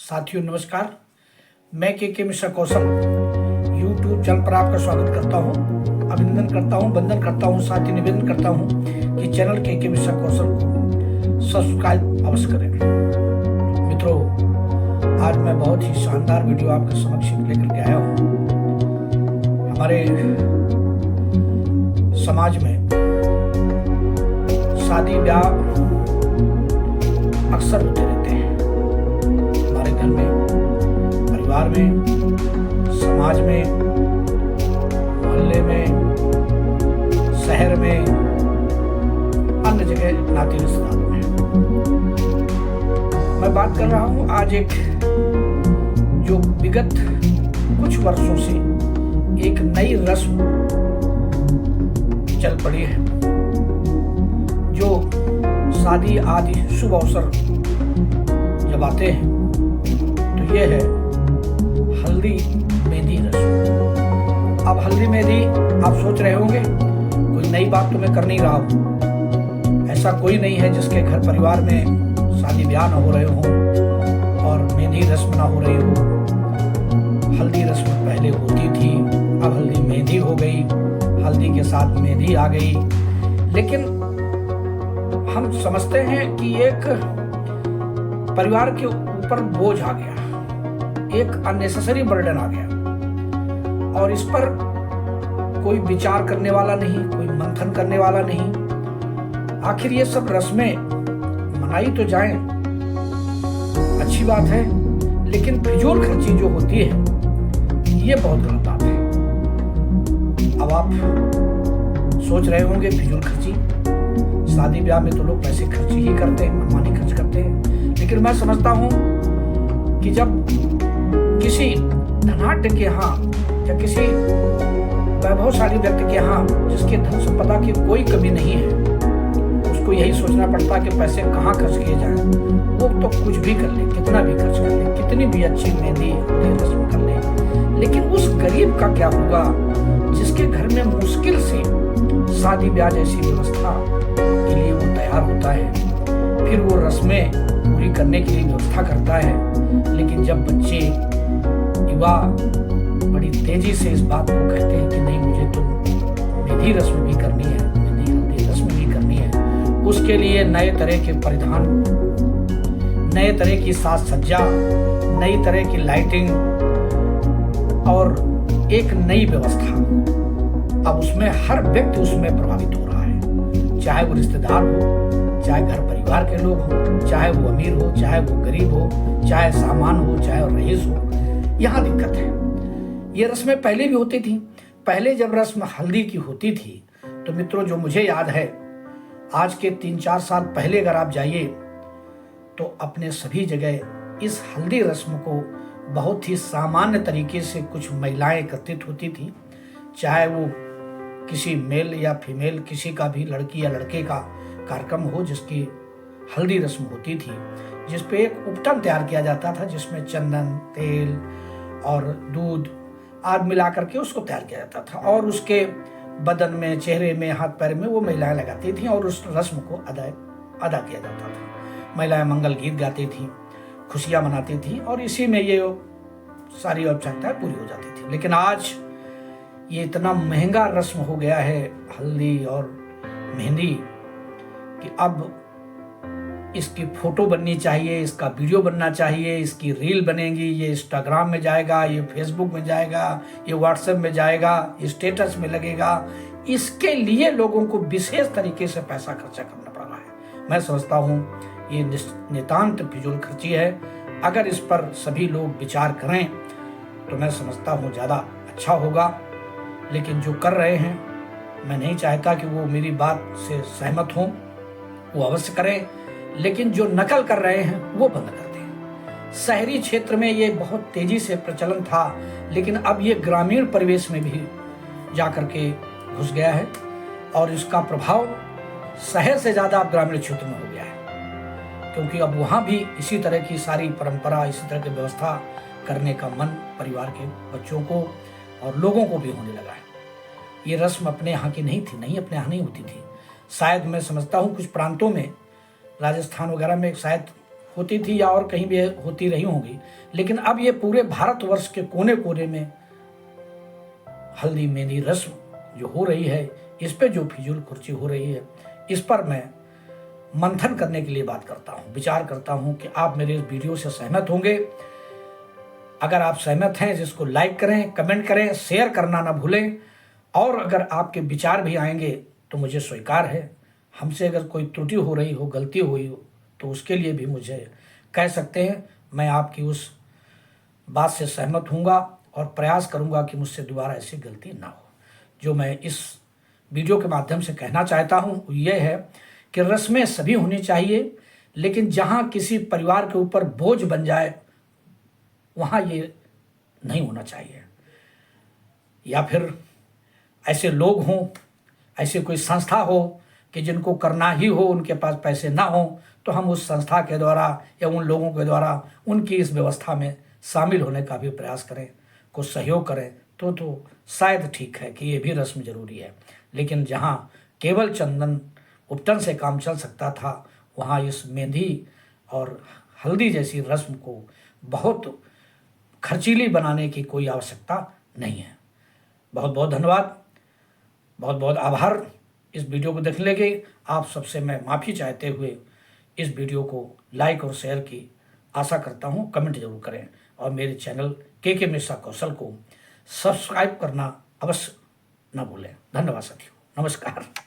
साथियों नमस्कार। मैं के मिश्रा कौशल यूट्यूब चैनल पर आपका स्वागत करता हूं, अभिनंदन करता हूं, वंदन करता हूं, साथ ही निवेदन करता हूं कि चैनल के मिश्रा कौशल को सब्सक्राइब अवश्य करें। मित्रों, आज मैं बहुत ही शानदार वीडियो आपके समक्ष लेकर के आया हूं। हमारे समाज में शादी ब्याह अक्सर होते रहते हैं। हमारे घर में, परिवार में, समाज में, मोहल्ले में, शहर में, अन्य जगह नाते रिश्तेदारों में। मैं बात कर रहा हूं आज एक जो विगत कुछ वर्षों से एक नई रस्म चल पड़ी है, जो शादी आदि शुभ अवसर जब आते हैं तो ये है हल्दी मेहंदी रस्म। अब हल्दी मेहंदी आप सोच रहे होंगे कोई नई बात तो मैं कर नहीं रहा हूँ। ऐसा कोई नहीं है जिसके घर परिवार में शादी ब्याह ना हो रहे हों और मेहंदी रस्म ना हो रही हो। हल्दी रस्म पहले होती थी, अब हल्दी मेहंदी हो गई, हल्दी के साथ मेहंदी आ गई। लेकिन हम समझते हैं कि एक परिवार के ऊपर बोझ आ गया, एक अननेसेसरी बर्डन आ गया और इस पर कोई विचार करने वाला नहीं, कोई मंथन करने वाला नहीं। आखिर ये सब रस्में मनाई तो जाएं, अच्छी बात है, लेकिन फिजूल खर्ची जो होती है ये बहुत गलत बात है। अब आप सोच रहे होंगे फिजूल खर्ची, शादी ब्याह में तो लोग पैसे खर्च ही करते हैं, मनमानी खर्च करते हैं। लेकिन मैं समझता हूं कि जब किसी धनाढ्य के यहाँ या किसी वैभवशाली व्यक्ति के यहाँ जिसके धन संपदा की कोई कमी नहीं है, उसको यही सोचना पड़ता कि पैसे कहाँ खर्च किए जाएं। वो तो कुछ भी कर ले, कितना भी खर्च कर ले, कितनी भी अच्छी मेहंदी रस्म कर ले, लेकिन उस गरीब का क्या होगा जिसके घर में मुश्किल से शादी ब्याह जैसी व्यवस्था के लिए वो तैयार होता है, फिर वो रस्में पूरी करने के लिए व्यवस्था करता है। लेकिन जब बच्चे, युवा बड़ी तेजी से इस बात को कहते हैं कि नहीं, मुझे तो मेहंदी रस्म भी करनी है, मेहंदी हल्दी रस्म भी करनी है, उसके लिए नए तरह के परिधान, नए तरह की साज सज्जा, नई तरह की लाइटिंग और एक नई व्यवस्था। अब उसमें हर व्यक्ति उसमें प्रभावित हो रहा है, चाहे वो रिश्तेदार हो, चाहे घर परिवार के लोग हो, चाहे वो अमीर हो, चाहे वो गरीब हो, चाहे सामान हो, चाहे वो रईस हो। यहाँ दिक्कत है। ये रस्में पहले भी होती थी। पहले जब रस्म हल्दी की होती थी तो मित्रों, जो मुझे याद है, आज के 3-4 साल पहले अगर आप जाइए तो अपने सभी जगह इस हल्दी रस्म को बहुत ही सामान्य तरीके से कुछ महिलाएं एकत्रित होती थी, चाहे वो किसी मेल या फीमेल, किसी का भी लड़की या लड़के का कार्यक्रम हो जिसकी हल्दी रस्म होती थी, जिस पे एक उपटन तैयार किया जाता था जिसमें चंदन, तेल और दूध आदि मिला करके उसको तैयार किया जाता था और उसके बदन में, चेहरे में, हाथ पैर में वो महिलाएं लगाती थी और उस रस्म को अदा किया जाता था। महिलाएं मंगल गीत गाती थी, खुशियां मनाती थी और इसी में ये सारी औपचारिकताएं पूरी हो जाती थी। लेकिन आज ये इतना महंगा रस्म हो गया है हल्दी और मेहंदी कि अब इसकी फोटो बननी चाहिए, इसका वीडियो बनना चाहिए, इसकी रील बनेगी, ये इंस्टाग्राम में जाएगा, ये फेसबुक में जाएगा, ये व्हाट्सएप में जाएगा, ये स्टेटस में लगेगा। इसके लिए लोगों को विशेष तरीके से पैसा खर्चा करना पड़ रहा है। मैं समझता हूँ ये नितांत फिजूल खर्ची है। अगर इस पर सभी लोग विचार करें तो मैं समझता हूँ ज़्यादा अच्छा होगा। लेकिन जो कर रहे हैं, मैं नहीं चाहता कि वो मेरी बात से सहमत हों, वो अवश्य करें, लेकिन जो नकल कर रहे हैं वो बंद कर दें। शहरी क्षेत्र में ये बहुत तेजी से प्रचलन था, लेकिन अब ये ग्रामीण परिवेश में भी जाकर के घुस गया है और इसका प्रभाव शहर से ज़्यादा अब ग्रामीण क्षेत्र में हो गया है, क्योंकि अब वहाँ भी इसी तरह की सारी परंपरा, इसी तरह की व्यवस्था करने का मन परिवार के बच्चों को और लोगों को भी होने लगा है। ये रस्म अपने यहाँ की नहीं थी, नहीं अपने यहाँ नहीं होती थी। शायद मैं समझता हूँ कुछ प्रांतों में, राजस्थान वगैरह में शायद होती थी या और कहीं भी होती रही होंगी, लेकिन अब ये पूरे भारतवर्ष के कोने कोने में हल्दी मेहंदी रस्म जो हो रही है, इस पे जो फिजूल खर्ची हो रही है, इस पर मैं मंथन करने के लिए बात करता हूँ, विचार करता हूँ कि आप मेरे इस वीडियो से सहमत होंगे। अगर आप सहमत हैं, जिसको लाइक करें, कमेंट करें, शेयर करना ना भूलें। और अगर आपके विचार भी आएंगे तो मुझे स्वीकार है। हमसे अगर कोई त्रुटि हो रही हो, गलती हुई हो, तो उसके लिए भी मुझे कह सकते हैं। मैं आपकी उस बात से सहमत हूँगा और प्रयास करूँगा कि मुझसे दोबारा ऐसी गलती ना हो। जो मैं इस वीडियो के माध्यम से कहना चाहता हूँ वो ये है कि रस्में सभी होनी चाहिए, लेकिन जहाँ किसी परिवार के ऊपर बोझ बन जाए वहाँ ये नहीं होना चाहिए। या फिर ऐसे लोग हों, ऐसे कोई संस्था हो कि जिनको करना ही हो, उनके पास पैसे ना हो, तो हम उस संस्था के द्वारा या उन लोगों के द्वारा उनकी इस व्यवस्था में शामिल होने का भी प्रयास करें, कुछ सहयोग करें, तो शायद ठीक है कि ये भी रस्म जरूरी है। लेकिन जहाँ केवल चंदन उपटन से काम चल सकता था, वहाँ इस मेहंदी और हल्दी जैसी रस्म को बहुत खर्चीली बनाने की कोई आवश्यकता नहीं है। बहुत बहुत धन्यवाद, बहुत बहुत आभार इस वीडियो को देखने के। आप सबसे मैं माफ़ी चाहते हुए इस वीडियो को लाइक और शेयर की आशा करता हूँ। कमेंट जरूर करें और मेरे चैनल के मिश्रा कौशल को सब्सक्राइब करना अवश्य न भूलें। धन्यवाद साथियों, नमस्कार।